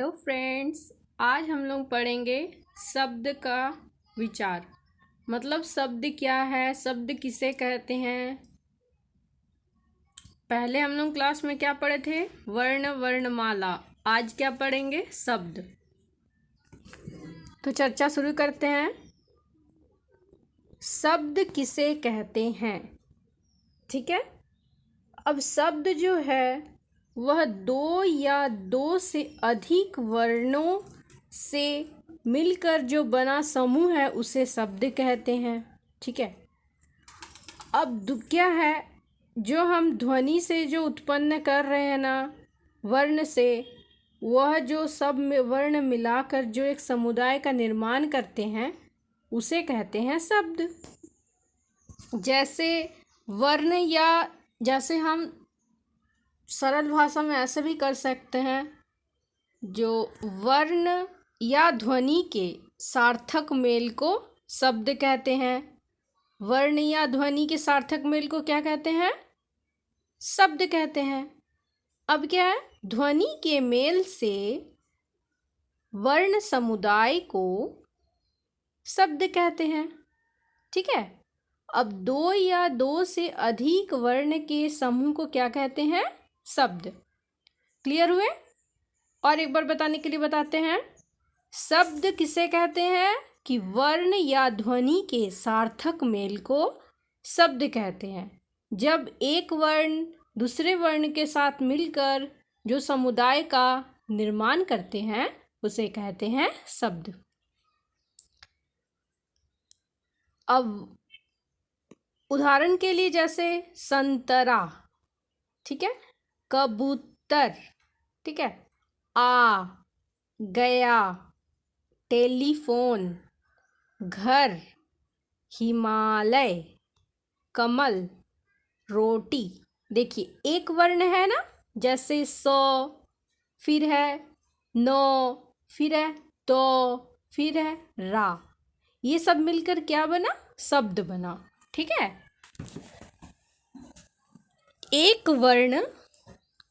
Hello friends, आज हम लोग पढ़ेंगे शब्द का विचार। मतलब शब्द क्या है, शब्द किसे कहते हैं। पहले हम लोग क्लास में क्या पढ़े थे? वर्ण वर्णमाला। आज क्या पढ़ेंगे? शब्द। तो चर्चा शुरू करते हैं। शब्द किसे कहते हैं? ठीक है। अब शब्द जो है वह दो या दो से अधिक वर्णों से मिलकर जो बना समूह है उसे शब्द कहते हैं। ठीक है। अब क्या है, जो हम ध्वनि से जो उत्पन्न कर रहे हैं ना, वर्ण से, वह जो सब वर्ण मिलाकर जो एक समुदाय का निर्माण करते हैं उसे कहते हैं शब्द। जैसे वर्ण, या जैसे हम सरल भाषा में ऐसे भी कर सकते हैं, जो वर्ण या ध्वनि के सार्थक मेल को शब्द कहते हैं। वर्ण या ध्वनि के सार्थक मेल को क्या कहते हैं? शब्द कहते हैं। अब क्या है, ध्वनि के मेल से वर्ण समुदाय को शब्द कहते हैं। ठीक है। अब दो या दो से अधिक वर्ण के समूह को क्या कहते हैं? शब्द। क्लियर हुए? और एक बार बताने के लिए बताते हैं। शब्द किसे कहते हैं? कि वर्ण या ध्वनि के सार्थक मेल को शब्द कहते हैं। जब एक वर्ण दूसरे वर्ण के साथ मिलकर जो समुदाय का निर्माण करते हैं उसे कहते हैं शब्द। अब उदाहरण के लिए जैसे संतरा, ठीक है, कबूतर, ठीक है, आ, गया, टेलीफोन, घर, हिमालय, कमल, रोटी। देखिए एक वर्ण है ना, जैसे सौ, फिर है नो, फिर है तो, फिर है रा। ये सब मिलकर क्या बना? शब्द बना। ठीक है। एक वर्ण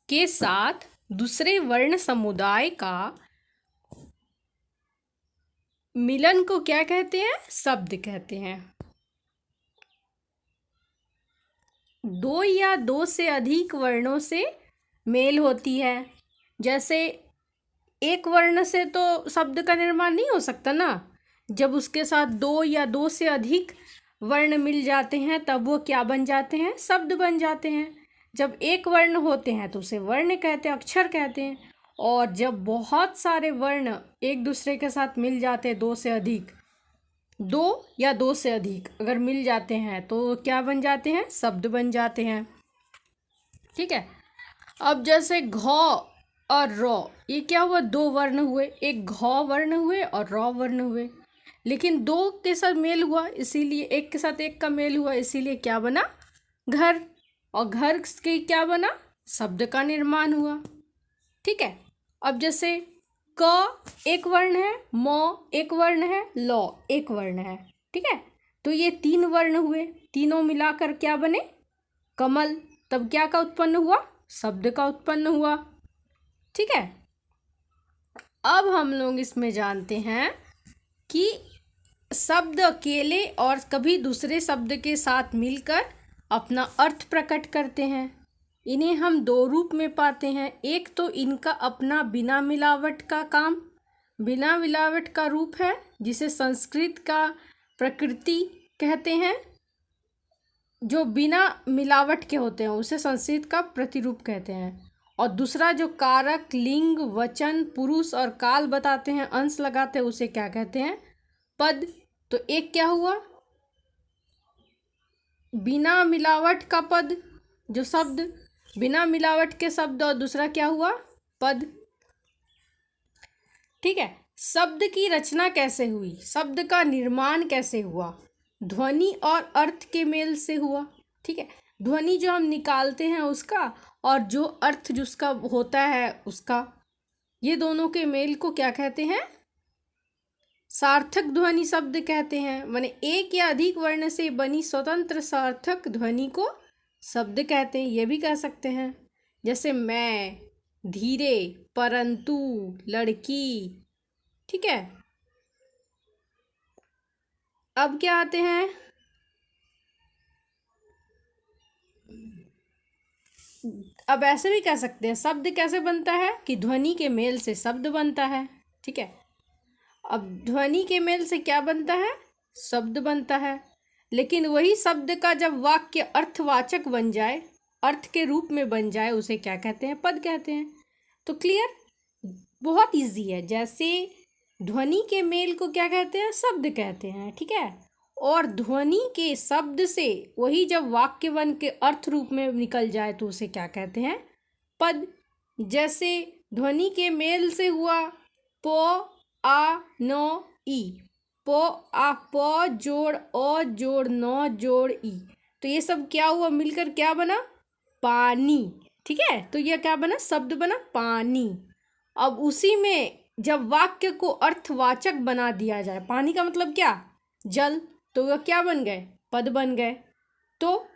के साथ दूसरे वर्ण समुदाय का मिलन को क्या कहते हैं? शब्द कहते हैं। दो या दो से अधिक वर्णों से मेल होती है। जैसे एक वर्ण से तो शब्द का निर्माण नहीं हो सकता ना। जब उसके साथ दो या दो से अधिक वर्ण मिल जाते हैं तब वो क्या बन जाते हैं? शब्द बन जाते हैं। जब एक वर्ण होते हैं तो उसे वर्ण कहते हैं, अक्षर कहते हैं। और जब बहुत सारे वर्ण एक दूसरे के साथ मिल जाते हैं, दो से अधिक, दो या दो से अधिक अगर मिल जाते हैं तो क्या बन जाते हैं? शब्द बन जाते हैं। ठीक है। अब जैसे घ और र, ये क्या हुआ? दो वर्ण हुए, एक घ वर्ण हुए और र वर्ण हुए। लेकिन दो के साथ मेल हुआ, इसीलिए एक के साथ एक का मेल हुआ, इसीलिए क्या बना? घर। और घर के क्या बना? शब्द का निर्माण हुआ। ठीक है। अब जैसे क एक वर्ण है, म एक वर्ण है, ल एक वर्ण है। ठीक है। तो ये तीन वर्ण हुए, तीनों मिलाकर क्या बने? कमल। तब क्या का उत्पन्न हुआ? शब्द का उत्पन्न हुआ। ठीक है। अब हम लोग इसमें जानते हैं कि शब्द अकेले और कभी दूसरे शब्द के साथ मिलकर अपना अर्थ प्रकट करते हैं। इन्हें हम दो रूप में पाते हैं। एक तो इनका अपना बिना मिलावट का काम, बिना मिलावट का रूप है, जिसे संस्कृत का प्रकृति कहते हैं। जो बिना मिलावट के होते हैं उसे संस्कृत का प्रतिरूप कहते हैं। और दूसरा जो कारक, लिंग, वचन, पुरुष और काल बताते हैं, अंश लगाते हैं, उसे क्या कहते हैं? पद। तो एक क्या हुआ? बिना मिलावट का पद, जो शब्द बिना मिलावट के शब्द, और दूसरा क्या हुआ? पद। ठीक है। शब्द की रचना कैसे हुई? शब्द का निर्माण कैसे हुआ? ध्वनि और अर्थ के मेल से हुआ। ठीक है। ध्वनि जो हम निकालते हैं उसका, और जो अर्थ जिसका होता है उसका, ये दोनों के मेल को क्या कहते हैं? सार्थक ध्वनि शब्द कहते हैं। माने एक या अधिक वर्ण से बनी स्वतंत्र सार्थक ध्वनि को शब्द कहते हैं। ये भी कह सकते हैं। जैसे मैं, धीरे, परंतु, लड़की। ठीक है। अब क्या आते हैं, अब ऐसे भी कह सकते हैं शब्द कैसे बनता है कि ध्वनि के मेल से शब्द बनता है। ठीक है। अब ध्वनि के मेल से क्या बनता है, शब्द बनता है। लेकिन वही शब्द का जब वाक्य अर्थवाचक बन जाए, अर्थ के रूप में बन जाए, उसे क्या कहते हैं, पद कहते हैं। तो क्लियर, बहुत इजी है। जैसे ध्वनि के मेल को क्या कहते हैं, शब्द कहते हैं। ठीक है। और ध्वनि के शब्द से वही जब वाक्य बन के अर्थ रूप में निकल जाए तो उसे क्या कहते हैं, पद। जैसे ध्वनि के मेल से हुआ प आ नो ई, प आ, प जोड़ अ जोड़ न जोड़ ई, तो ये सब क्या हुआ, मिलकर क्या बना, पानी। ठीक है। तो यह क्या बना, शब्द बना पानी। अब उसी में जब वाक्य को अर्थवाचक बना दिया जाए, पानी का मतलब क्या, जल, तो वह क्या बन गए, पद बन गए। तो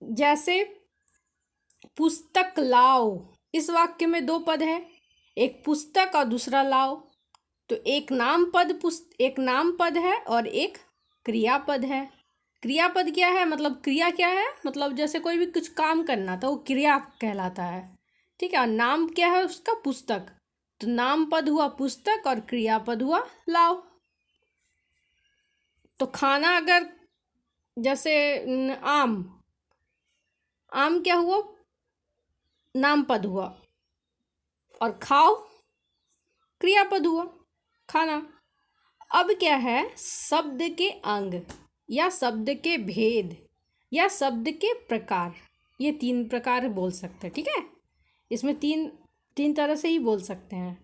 जैसे पुस्तक लाओ, इस वाक्य में दो पद है, एक पुस्तक और दूसरा लाओ। तो एक नाम पद है और एक क्रियापद है। क्रियापद क्या है, मतलब क्रिया क्या है, मतलब जैसे कोई भी कुछ काम करना था वो क्रिया कहलाता है। ठीक है। और नाम क्या है उसका, पुस्तक, तो नाम पद हुआ पुस्तक और क्रियापद हुआ लाओ। तो खाना अगर जैसे आम, आम क्या हुआ, नाम पद हुआ, और खाओ क्रियापद हुआ, खाना। अब क्या है, शब्द के अंग या शब्द के भेद या शब्द के प्रकार, ये तीन प्रकार बोल सकते हैं। ठीक है। इसमें तीन तरह से ही बोल सकते हैं।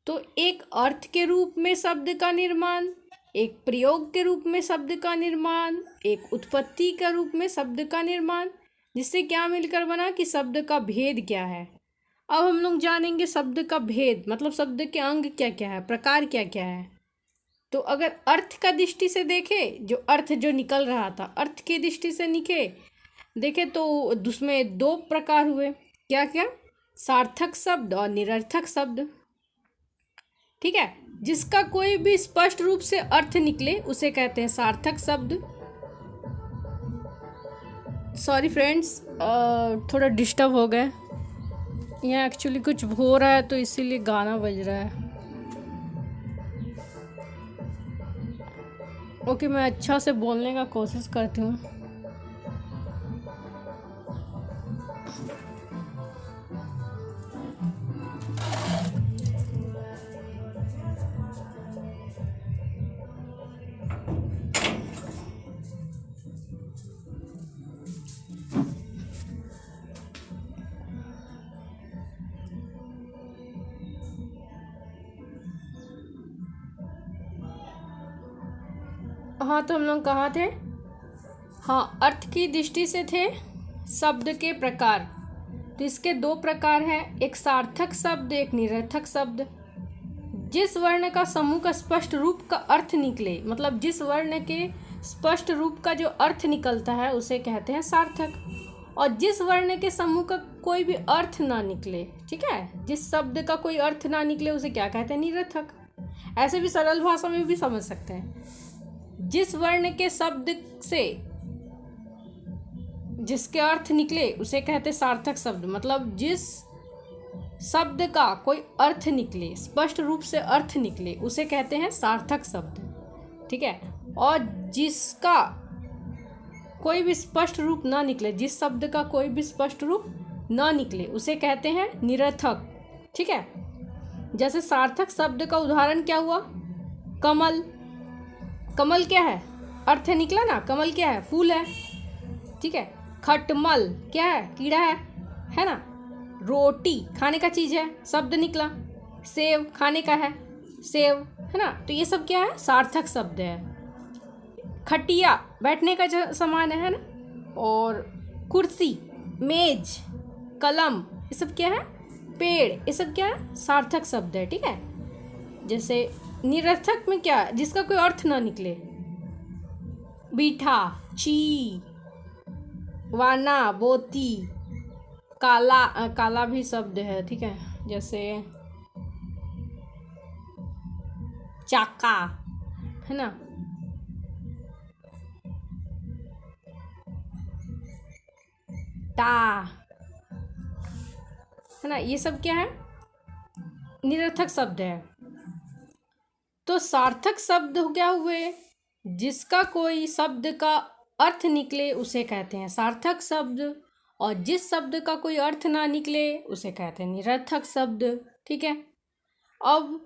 तो एक अर्थ के रूप में शब्द का निर्माण, एक प्रयोग के रूप में शब्द का निर्माण, एक उत्पत्ति के रूप में शब्द का निर्माण, जिससे क्या मिलकर बना कि शब्द का भेद क्या है। अब हम लोग जानेंगे शब्द का भेद, मतलब शब्द के अंग क्या क्या है, प्रकार क्या क्या है। तो अगर अर्थ का दृष्टि से देखे, जो अर्थ जो निकल रहा था अर्थ की दृष्टि से देखे तो उसमें दो प्रकार हुए, क्या क्या, सार्थक शब्द और निरर्थक शब्द। ठीक है। जिसका कोई भी स्पष्ट रूप से अर्थ निकले उसे कहते हैं सार्थक शब्द। सॉरी फ्रेंड्स, थोड़ा डिस्टर्ब हो गए, यहाँ एक्चुअली कुछ हो रहा है तो इसीलिए गाना बज रहा है। ओके, मैं अच्छा से बोलने का कोशिश करती हूँ। हाँ, तो हम लोग कहाँ थे, हाँ, अर्थ की दृष्टि से थे शब्द के प्रकार। तो इसके दो प्रकार हैं, एक सार्थक शब्द, एक निरर्थक शब्द। जिस वर्ण का समूह का स्पष्ट रूप का अर्थ निकले, मतलब जिस वर्ण के स्पष्ट रूप का जो अर्थ निकलता है उसे कहते हैं सार्थक। और जिस वर्ण के समूह का कोई भी अर्थ ना निकले, ठीक है, जिस शब्द का कोई अर्थ ना निकले उसे क्या कहते हैं, निरर्थक। ऐसे भी सरल भाषा में भी समझ सकते हैं। जिस वर्ण के शब्द से जिसके अर्थ निकले उसे कहते सार्थक शब्द, मतलब जिस शब्द का कोई अर्थ निकले, स्पष्ट रूप से अर्थ निकले, उसे कहते हैं सार्थक शब्द। ठीक है। और जिसका कोई भी स्पष्ट रूप ना निकले, जिस शब्द का कोई भी स्पष्ट रूप ना निकले उसे कहते हैं निरर्थक। ठीक है। जैसे सार्थक शब्द का उदाहरण क्या हुआ, कमल। कमल क्या है, अर्थ निकला ना, कमल क्या है, फूल है। ठीक है। खटमल क्या है, कीड़ा है ना। रोटी खाने का चीज है, शब्द निकला। सेव खाने का है, सेव है ना। तो ये सब क्या है, सार्थक शब्द है। खटिया बैठने का सामान है ना। और कुर्सी, मेज, कलम, ये सब क्या है, पेड़, ये सब क्या है, सार्थक शब्द है। ठीक है। जैसे निरर्थक में क्या, जिसका कोई अर्थ ना निकले, बीठा, ची, वाना, बोती, काला, काला भी शब्द है, ठीक है, जैसे चाका, है ना, टा, है ना, ये सब क्या है, निरर्थक शब्द है। तो सार्थक शब्द क्या हुए, जिसका कोई शब्द का अर्थ निकले उसे कहते हैं सार्थक शब्द, और जिस शब्द का कोई अर्थ ना निकले उसे कहते हैं निरर्थक शब्द, ठीक है। अब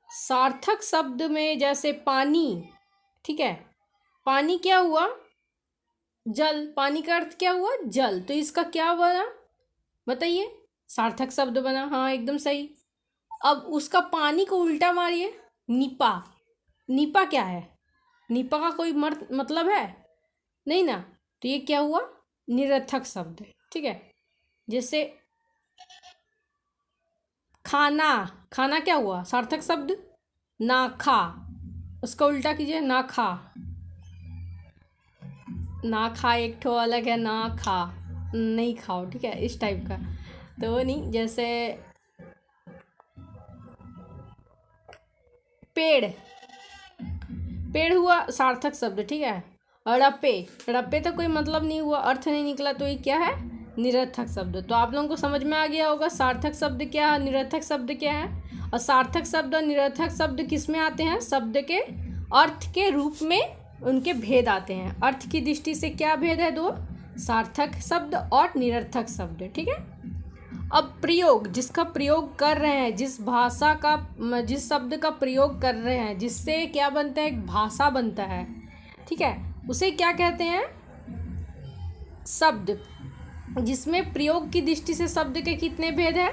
सार्थक शब्द में जैसे पानी, ठीक है, पानी क्या हुआ, जल, पानी का अर्थ क्या हुआ, जल, तो इसका क्या बना, बताइए, सार्थक शब्द बना, हाँ एकदम सही। अब उसका पानी को उल्टा मारिए, नीपा, नीपा क्या है, नीपा का कोई मतलब है नहीं ना, तो ये क्या हुआ, निरर्थक शब्द, ठीक है। जैसे खाना, खाना क्या हुआ, सार्थक शब्द, ना खा, उसका उल्टा कीजिए, ना खा, ना खा एक ठो अलग है, ना खा, नहीं खाओ, ठीक है, इस टाइप का, तो वो नहीं। जैसे पेड़, पेड़ हुआ सार्थक शब्द, ठीक है। रप्पे, रप्पे तो कोई मतलब नहीं हुआ, अर्थ नहीं निकला, तो ये क्या है, निरर्थक शब्द। तो आप लोगों को समझ में आ गया होगा सार्थक शब्द क्या है, निरर्थक शब्द क्या है। और सार्थक शब्द और निरर्थक शब्द किस में आते हैं, शब्द के अर्थ के रूप में उनके भेद आते हैं। अर्थ की दृष्टि से क्या भेद है, दो, सार्थक शब्द और निरर्थक शब्द, ठीक है। अब प्रयोग, जिसका प्रयोग कर रहे हैं, जिस भाषा का, जिस शब्द का प्रयोग कर रहे हैं, जिससे क्या बनता है, एक भाषा बनता है, ठीक है, उसे क्या कहते हैं, शब्द। जिसमें प्रयोग की दृष्टि से शब्द के कितने भेद हैं,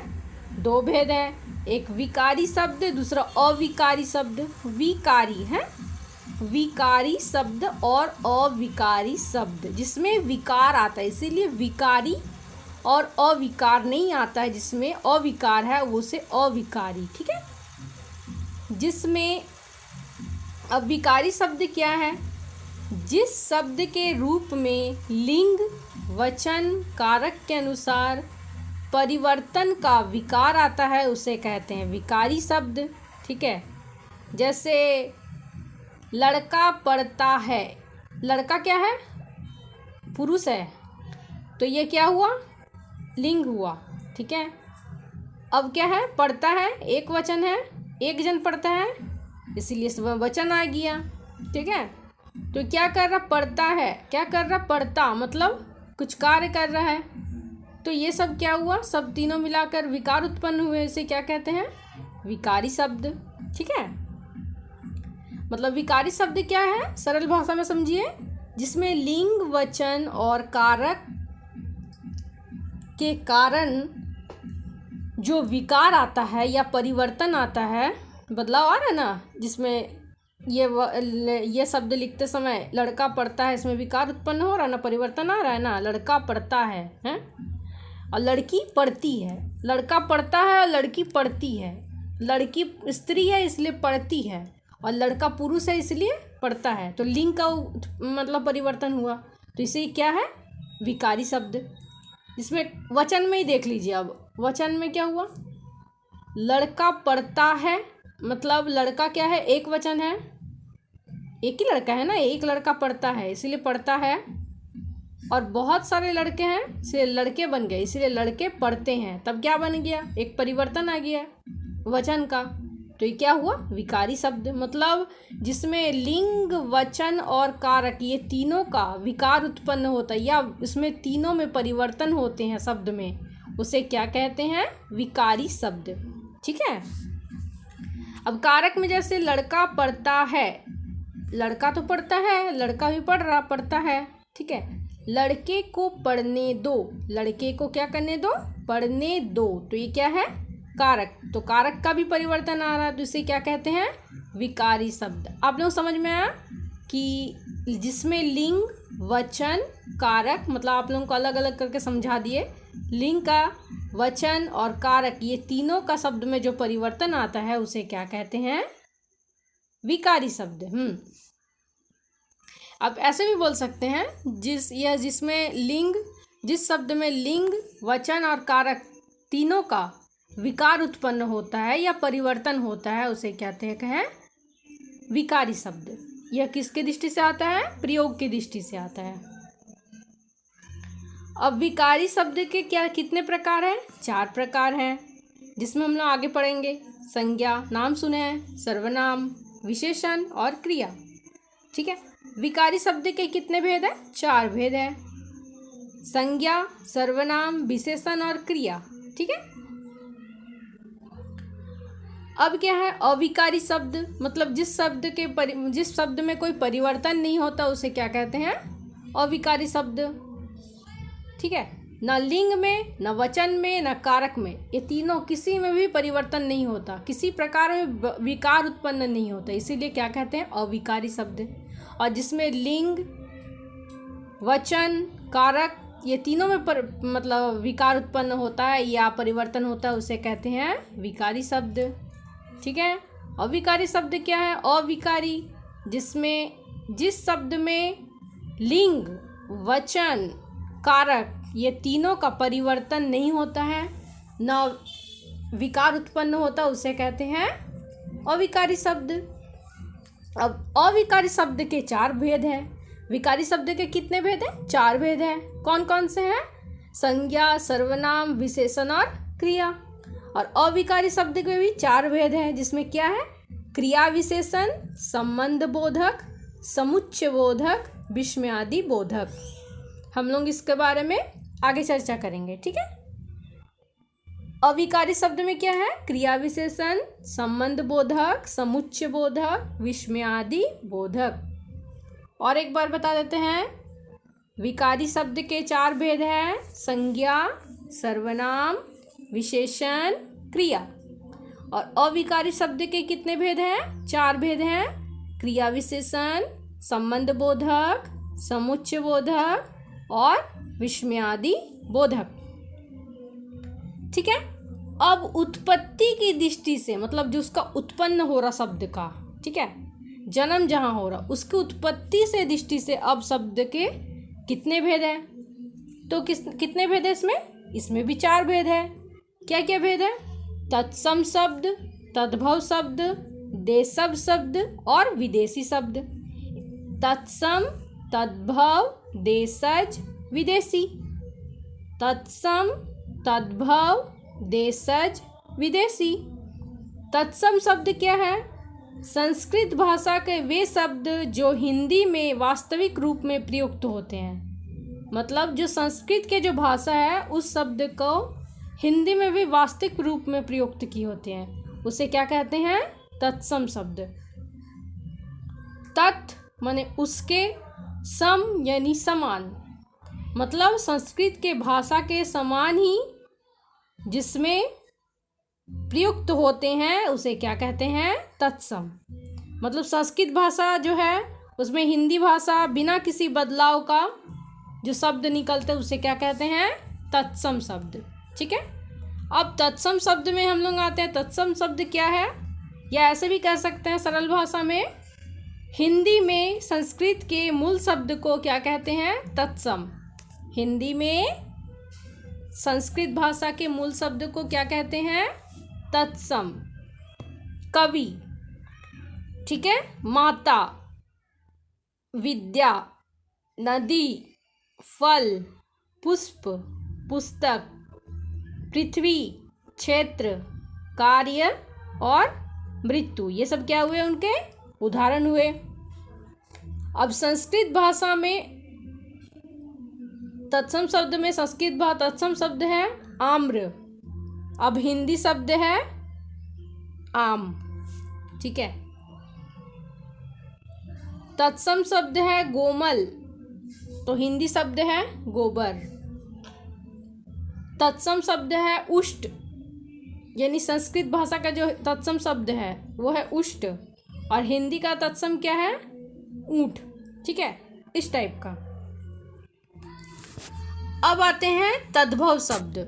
दो भेद हैं, एक विकारी शब्द, दूसरा अविकारी शब्द। विकारी है, विकारी शब्द और अविकारी शब्द, जिसमें विकार आता है, इसीलिए विकारी, और अविकार नहीं आता है, जिसमें अविकार है वो से अविकारी, ठीक है। जिसमें अविकारी शब्द क्या है, जिस शब्द के रूप में लिंग, वचन, कारक के अनुसार परिवर्तन का विकार आता है उसे कहते हैं विकारी शब्द, ठीक है। जैसे लड़का पढ़ता है, लड़का क्या है, पुरुष है, तो ये क्या हुआ, लिंग हुआ, ठीक है। अब क्या है, पढ़ता है, एक वचन है, एक जन पढ़ता है, इसीलिए वचन आ गया, ठीक है। तो क्या कर रहा, पढ़ता है, क्या कर रहा, पढ़ता मतलब कुछ कार्य कर रहा है, तो ये सब क्या हुआ, सब तीनों मिलाकर विकार उत्पन्न हुए, इसे क्या कहते हैं, विकारी शब्द, ठीक है। मतलब विकारी शब्द क्या है, सरल भाषा में समझिए, जिसमें लिंग, वचन और कारक के कारण जो विकार आता है या परिवर्तन आता है, बदलाव आ रहा है ना, जिसमें ये शब्द लिखते समय लड़का पढ़ता है, इसमें विकार उत्पन्न हो रहा है ना, परिवर्तन आ रहा है ना, लड़का पढ़ता है, हैं, और लड़की पढ़ती है, लड़का पढ़ता है और लड़की पढ़ती है, लड़की स्त्री है इसलिए पढ़ती है, और लड़का पुरुष है इसलिए पढ़ता है, तो लिंग का मतलब परिवर्तन हुआ, तो इसे क्या है, विकारी शब्द। इसमें वचन में ही देख लीजिए, अब वचन में क्या हुआ, लड़का पढ़ता है, मतलब लड़का क्या है, एक वचन है, एक ही लड़का है ना, एक लड़का पढ़ता है इसीलिए पढ़ता है, और बहुत सारे लड़के हैं इसलिए लड़के बन गए, इसलिए लड़के पढ़ते हैं, तब क्या बन गया, एक परिवर्तन आ गया वचन का, तो ये क्या हुआ, विकारी शब्द। मतलब जिसमें लिंग, वचन और कारक ये तीनों का विकार उत्पन्न होता है, या इसमें तीनों में परिवर्तन होते हैं शब्द में, उसे क्या कहते हैं, विकारी शब्द, ठीक है। अब कारक में जैसे लड़का पढ़ता है, लड़का तो पढ़ता है, लड़का भी पढ़ता है, ठीक है। लड़के को पढ़ने दो, लड़के को क्या करने दो, पढ़ने दो, तो ये क्या है, कारक, तो कारक का भी परिवर्तन आ रहा है, तो इसे क्या कहते हैं, विकारी शब्द। आप लोग समझ में आया कि जिसमें लिंग, वचन, कारक, मतलब आप लोगों को अलग अलग करके समझा दिए, लिंग का, वचन और कारक ये तीनों का शब्द में जो परिवर्तन आता है उसे क्या कहते हैं, विकारी शब्द। आप ऐसे भी बोल सकते हैं, जिसमें लिंग, जिस शब्द में लिंग, वचन और कारक तीनों का विकार उत्पन्न होता है या परिवर्तन होता है उसे कहते हैं विकारी शब्द। यह किसके दृष्टि से आता है? प्रयोग की दृष्टि से आता है। अब विकारी शब्द के कितने प्रकार हैं? 4 प्रकार हैं, जिसमें हम लोग आगे पढ़ेंगे। संज्ञा, नाम सुने हैं, सर्वनाम, विशेषण और क्रिया। ठीक है, विकारी शब्द के कितने भेद हैं? 4 भेद हैं। संज्ञा, सर्वनाम, विशेषण और क्रिया। ठीक है। अब क्या है? अविकारी शब्द, मतलब जिस शब्द में कोई परिवर्तन नहीं होता उसे क्या कहते हैं? अविकारी शब्द। ठीक है, न लिंग में, न वचन में, न कारक में, ये तीनों किसी में भी परिवर्तन नहीं होता, किसी प्रकार में विकार उत्पन्न नहीं होता, इसीलिए क्या कहते हैं? अविकारी शब्द। और जिसमें लिंग, वचन, कारक ये तीनों में मतलब विकार उत्पन्न होता है या परिवर्तन होता है उसे कहते हैं विकारी शब्द। ठीक है। अविकारी शब्द क्या है? अविकारी जिस शब्द में लिंग, वचन, कारक ये तीनों का परिवर्तन नहीं होता है, न विकार उत्पन्न होता, उसे कहते हैं अविकारी शब्द। अब अविकारी शब्द के 4 भेद हैं। विकारी शब्द के कितने भेद हैं? 4 भेद हैं। कौन कौन से हैं? संज्ञा, सर्वनाम, विशेषण और क्रिया। और अविकारी शब्द के भी 4 भेद हैं, जिसमें क्या है? क्रिया विशेषण, संबंध बोधक, समुच्चय बोधक, विस्मयादि बोधक। हम लोग इसके बारे में आगे चर्चा करेंगे। ठीक है। अविकारी शब्द में क्या है? क्रिया विशेषण, संबंध बोधक, समुच्चय बोधक, विस्मयादि बोधक। और एक बार बता देते हैं, विकारी शब्द के 4 भेद हैं। संज्ञा, सर्वनाम, विशेषण, क्रिया। और अविकारी शब्द के कितने भेद हैं? 4 भेद हैं। क्रिया विशेषण, संबंध बोधक, समुच्चय बोधक और विस्मयादि बोधक। ठीक है। अब उत्पत्ति की दृष्टि से, मतलब जो उसका उत्पन्न हो रहा शब्द का, ठीक है, जन्म जहाँ हो रहा उसकी उत्पत्ति से दृष्टि से अब शब्द के कितने भेद हैं? तो कितने भेद है इसमें भी 4 भेद है। क्या क्या भेद है? तत्सम शब्द, तद्भव शब्द, देशज शब्द और विदेशी शब्द। तत्सम, तद्भव, देशज, विदेशी। तत्सम, तद्भव, देशज, विदेशी। तत्सम शब्द क्या है? संस्कृत भाषा के वे शब्द जो हिंदी में वास्तविक रूप में प्रयुक्त होते हैं। मतलब जो संस्कृत के जो भाषा है उस शब्द को हिंदी में भी वास्तविक रूप में प्रयुक्त किए होते हैं, उसे क्या कहते हैं? तत्सम शब्द। तत् माने उसके, सम यानी समान, मतलब संस्कृत के भाषा के समान ही जिसमें प्रयुक्त होते हैं उसे क्या कहते हैं? तत्सम। मतलब संस्कृत भाषा जो है उसमें हिंदी भाषा बिना किसी बदलाव का जो शब्द निकलते हैं उसे क्या कहते हैं? तत्सम शब्द। ठीक है। अब तत्सम शब्द में हम लोग आते हैं। तत्सम शब्द क्या है? या ऐसे भी कह सकते हैं सरल भाषा में, हिंदी में संस्कृत के मूल शब्द को क्या कहते हैं? तत्सम। हिंदी में संस्कृत भाषा के मूल शब्द को क्या कहते हैं? तत्सम। कवि, ठीक है, माता, विद्या, नदी, फल, पुष्प, पुस्तक, पृथ्वी, क्षेत्र, कार्य और मृत्यु, ये सब क्या हुए? उनके उदाहरण हुए। अब संस्कृत भाषा में तत्सम शब्द में तत्सम शब्द है आम्र। अब हिंदी शब्द है आम। ठीक है। तत्सम शब्द है गोमल, तो हिंदी शब्द है गोबर। तत्सम शब्द है उष्ट, यानी संस्कृत भाषा का जो तत्सम शब्द है वो है उष्ट, और हिंदी का तत्सम क्या है? ऊंट। ठीक है, इस टाइप का। अब आते हैं तद्भव शब्द।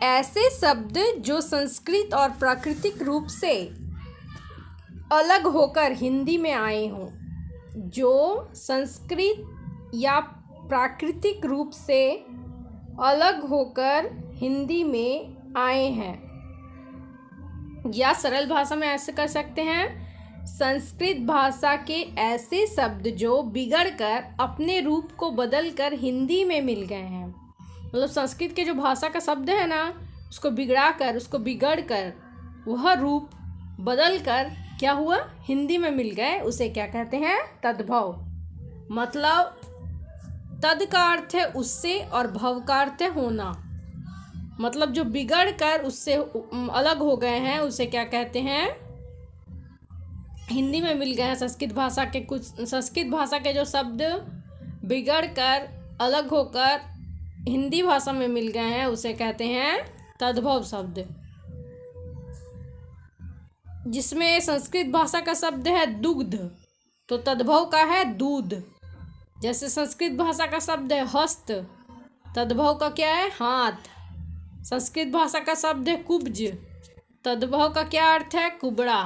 ऐसे शब्द जो संस्कृत और प्राकृतिक रूप से अलग होकर हिंदी में आए हों, जो संस्कृत या प्राकृतिक रूप से अलग होकर हिंदी में आए हैं। या सरल भाषा में ऐसे कर सकते हैं, संस्कृत भाषा के ऐसे शब्द जो बिगड़कर अपने रूप को बदलकर हिंदी में मिल गए हैं। मतलब संस्कृत के जो भाषा का शब्द है ना, उसको बिगड़कर वह रूप बदलकर क्या हुआ, हिंदी में मिल गए, उसे क्या कहते हैं, तद्भव। मतलब तद का अर्थ है उससे और भव का अर्थ है होना। मतलब जो बिगड़ कर उससे अलग हो गए हैं उसे क्या कहते हैं, हिंदी में मिल गए हैं। संस्कृत भाषा के जो शब्द बिगड़ कर अलग होकर हिंदी भाषा में मिल गए हैं उसे कहते हैं तद्भव शब्द। जिसमें संस्कृत भाषा का शब्द है दुग्ध, तो तद्भव का है दूध। जैसे संस्कृत भाषा का शब्द है हस्त, तद्भव का क्या है, हाथ। संस्कृत भाषा का शब्द है कुब्ज, तद्भव का क्या अर्थ है, कुबड़ा।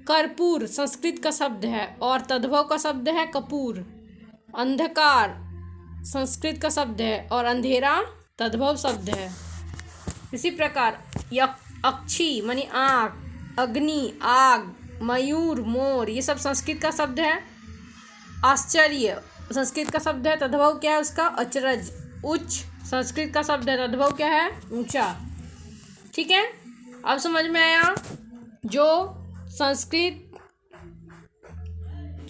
कर्पूर संस्कृत का शब्द है और तद्भव का शब्द है कपूर। अंधकार संस्कृत का शब्द है और अंधेरा तद्भव शब्द है। इसी प्रकार अक्षी मानी आँख, अग्नि आग, मयूर मोर, ये सब संस्कृत का शब्द है। आश्चर्य संस्कृत का शब्द है, तद्भव क्या है उसका, अचरज। उच्च संस्कृत का शब्द है, तद्भव क्या है, ऊंचा। ठीक है, अब समझ में आया। जो संस्कृत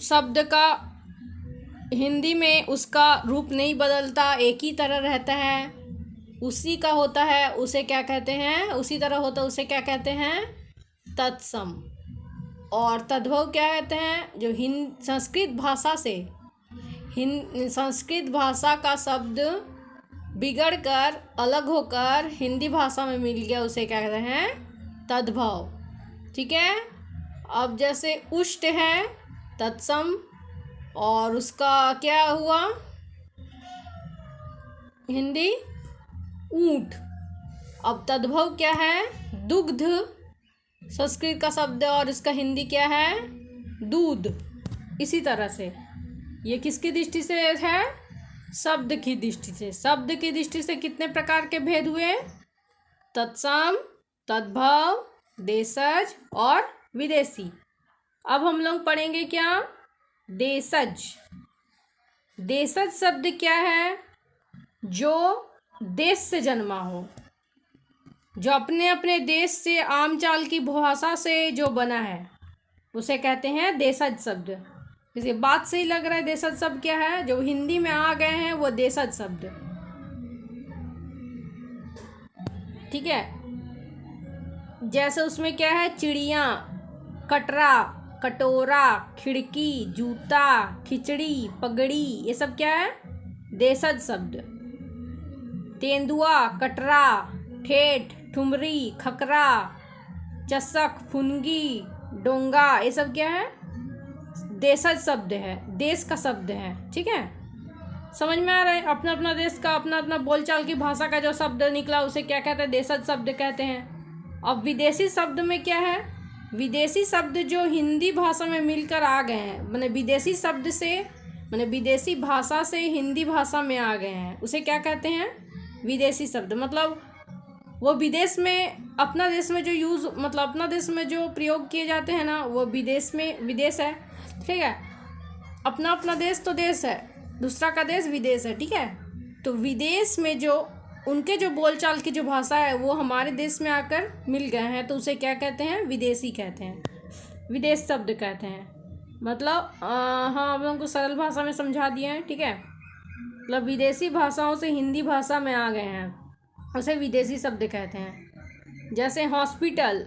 शब्द का हिंदी में उसका रूप नहीं बदलता, एक ही तरह रहता है, उसी का होता है, उसे क्या कहते हैं, उसी तरह होता है उसे क्या कहते हैं, तत्सम। और तद्भव क्या कहते हैं, जो संस्कृत भाषा से संस्कृत भाषा का शब्द बिगड़कर अलग होकर हिंदी भाषा में मिल गया उसे क्या कहते हैं, तद्भव। ठीक है, अब जैसे उष्ट है तत्सम, और उसका क्या हुआ हिंदी, ऊंट। अब तद्भव क्या है, दुग्ध संस्कृत का शब्द और इसका हिंदी क्या है, दूध। इसी तरह से ये किसकी दृष्टि से है, शब्द की दृष्टि से। शब्द की दृष्टि से कितने प्रकार के भेद हुए, तत्सम, तद्भव, देशज और विदेशी। अब हम लोग पढ़ेंगे क्या, देशज। देशज शब्द क्या है, जो देश से जन्मा हो, जो अपने अपने देश से आम चाल की भाषा से जो बना है उसे कहते हैं देशज शब्द। जैसे बात से ही लग रहा है देशज शब्द क्या है, जो हिंदी में आ गए हैं वो देशज शब्द। ठीक है, जैसे उसमें क्या है, चिड़िया, कटरा, कटोरा, खिड़की, जूता, खिचड़ी, पगड़ी, ये सब क्या है, देशज शब्द। तेंदुआ, कटरा, ठेठ, ठुमरी, खकरा, चषक, फुनगी, डोंगा, ये सब क्या है, देशज शब्द है, देश का शब्द है। ठीक है, समझ में आ रहा है। अपना अपना देश का अपना अपना बोलचाल की भाषा का जो शब्द निकला उसे क्या कहते हैं, देशज शब्द कहते हैं। अब विदेशी शब्द में क्या है, विदेशी शब्द जो हिंदी भाषा में मिलकर आ गए हैं, माने विदेशी शब्द से, माने विदेशी भाषा से हिंदी भाषा में आ गए हैं, उसे क्या कहते हैं, विदेशी शब्द। मतलब वो विदेश में, अपना देश में जो यूज़, मतलब अपना देश में जो प्रयोग किए जाते हैं ना, वो विदेश में विदेश है। ठीक है, अपना अपना देश तो देश है, दूसरा का देश विदेश है। ठीक है, तो विदेश में जो उनके जो बोलचाल की जो भाषा है वो हमारे देश में आकर मिल गए हैं, तो उसे क्या कहते हैं, विदेशी कहते हैं, विदेश शब्द कहते हैं। मतलब हाँ, हम लोगों को सरल भाषा में समझा दिए हैं। ठीक है, मतलब विदेशी भाषाओं से हिंदी भाषा में आ गए हैं, उसे विदेशी शब्द कहते हैं। जैसे हॉस्पिटल,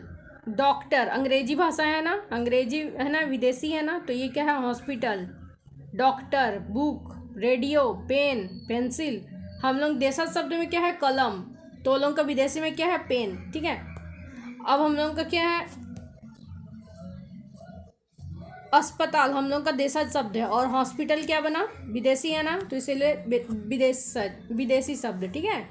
डॉक्टर, अंग्रेजी भाषा है ना, अंग्रेजी है ना, विदेशी है ना, तो ये क्या है, hospital, doctor, book, radio, pen, pencil. हम लोग देशज शब्द में क्या है, कलम, तो लोगों का विदेशी में क्या है, पेन। ठीक है, अब हम लोगों का क्या है, अस्पताल, हम लोगों का देशज शब्द है, और हॉस्पिटल क्या बना, विदेशी है ना, तो इसीलिए विदेशी शब्द। ठीक है,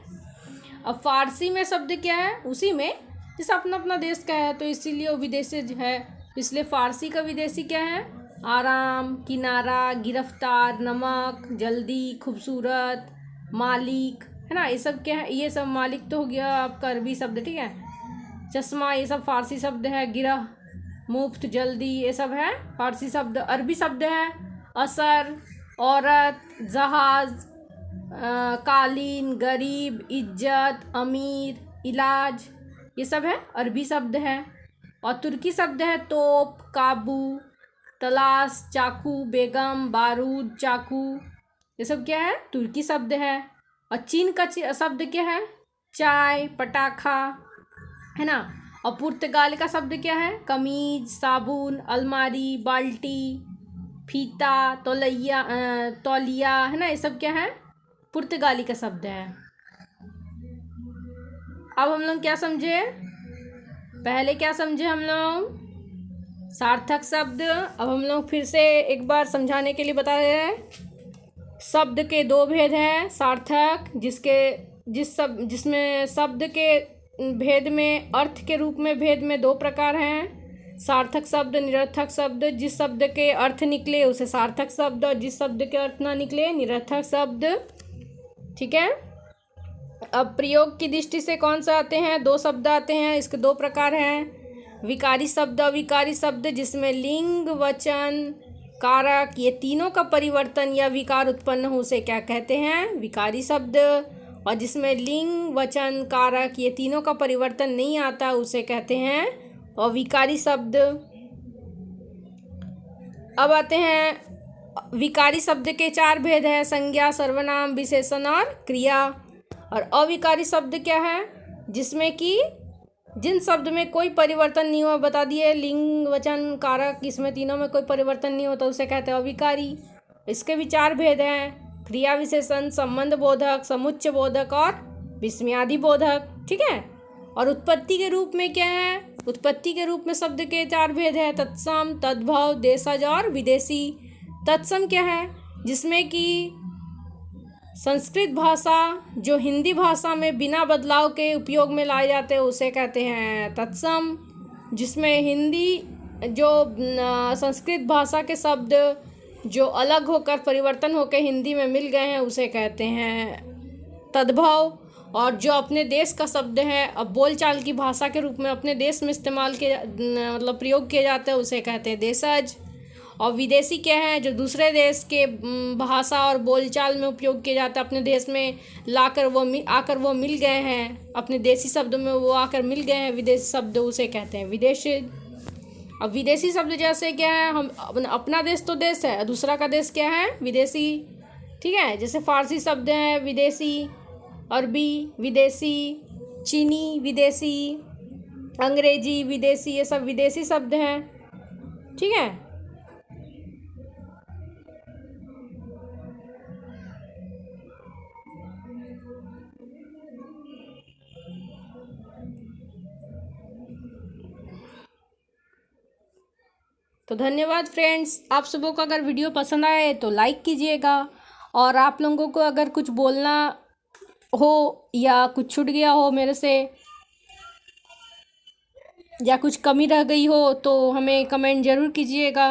अब फारसी में शब्द क्या है, उसी में जैसे अपना अपना देश का है तो इसीलिए वो विदेशी है, इसलिए फारसी का विदेशी क्या है, आराम, किनारा, गिरफ्तार, नमक, जल्दी, खूबसूरत, मालिक, है ना। ये सब क्या है, ये सब मालिक तो हो गया आपका अरबी शब्द, ठीक है। चश्मा ये सब फारसी शब्द है। गिरह, मुफ्त, जल्दी, ये सब है फारसी शब्द। अरबी शब्द है असर, औरत, जहाज, कालीन, गरीब, इज्जत, अमीर, इलाज, ये सब है अरबी शब्द है। और तुर्की शब्द है तोप, काबू, तलाश, चाकू, बेगम, बारूद, चाकू, ये सब क्या है तुर्की शब्द है। और चीन का शब्द क्या है, चाय, पटाखा, है ना। और पुर्तगाल का शब्द क्या है, कमीज, साबुन, अलमारी, बाल्टी, फीता, तौलिया, है ना। ये सब क्या है पुर्तगाली का शब्द है। अब हम लोग क्या समझे, पहले क्या समझे हम लोग, सार्थक शब्द। अब हम लोग फिर से एक बार समझाने के लिए बता रहे हैं। शब्द के दो भेद हैं, सार्थक जिसमें शब्द के भेद में अर्थ के रूप में भेद में दो प्रकार हैं, सार्थक शब्द, निरर्थक शब्द। जिस शब्द के अर्थ निकले उसे सार्थक शब्द, और जिस शब्द के अर्थ ना निकले निरर्थक शब्द, ठीक है। अब प्रयोग की दृष्टि से कौन सा आते हैं, दो शब्द आते हैं, इसके दो प्रकार हैं, विकारी शब्द, अविकारी शब्द, जिसमें लिंग, वचन, कारक ये तीनों का परिवर्तन या विकार उत्पन्न हो उसे क्या कहते हैं, विकारी शब्द। और जिसमें लिंग, वचन, कारक ये तीनों का परिवर्तन नहीं आता उसे कहते हैं अविकारी शब्द। अब आते हैं विकारी शब्द के चार भेद है, संज्ञा, सर्वनाम, विशेषण और क्रिया। और अविकारी शब्द क्या है, जिसमें कि जिन शब्द में कोई परिवर्तन नहीं हुआ, बता दिए लिंग, वचन, कारक, इसमें तीनों में कोई परिवर्तन नहीं होता उसे कहते हैं अविकारी। इसके भी चार भेद हैं, क्रिया विशेषण, संबंध बोधक, समुच्चय बोधक और विस्मयादि बोधक, ठीक है। और उत्पत्ति के रूप में क्या है, उत्पत्ति के रूप में शब्द के चार भेद है, तत्सम, तद्भव, देशज और विदेशी। तत्सम क्या है, जिसमें कि संस्कृत भाषा जो हिंदी भाषा में बिना बदलाव के उपयोग में लाए जाते हैं उसे कहते हैं तत्सम। जिसमें हिंदी जो संस्कृत भाषा के शब्द जो अलग होकर परिवर्तन होकर हिंदी में मिल गए हैं उसे कहते हैं तद्भव। और जो अपने देश का शब्द है, अब बोलचाल की भाषा के रूप में अपने देश में इस्तेमाल किए मतलब प्रयोग किए जाते हैं उसे कहते हैं देशज। और विदेशी क्या है, जो दूसरे देश के भाषा और बोलचाल में उपयोग किए जाते हैं, अपने देश में लाकर आकर वो मिल गए हैं, अपने देसी शब्द में वो आकर मिल गए हैं विदेशी शब्द, उसे कहते हैं विदेशी। अब विदेशी शब्द जैसे क्या है, हम अपना देश तो देश है, दूसरा का देश क्या है विदेशी, ठीक है। जैसे फारसी शब्द हैं विदेशी, अरबी विदेशी, चीनी विदेशी, अंग्रेजी विदेशी, ये सब विदेशी शब्द हैं, ठीक है। तो धन्यवाद फ्रेंड्स, आप सबों को अगर वीडियो पसंद आए तो लाइक कीजिएगा। और आप लोगों को अगर कुछ बोलना हो या कुछ छूट गया हो मेरे से या कुछ कमी रह गई हो तो हमें कमेंट ज़रूर कीजिएगा।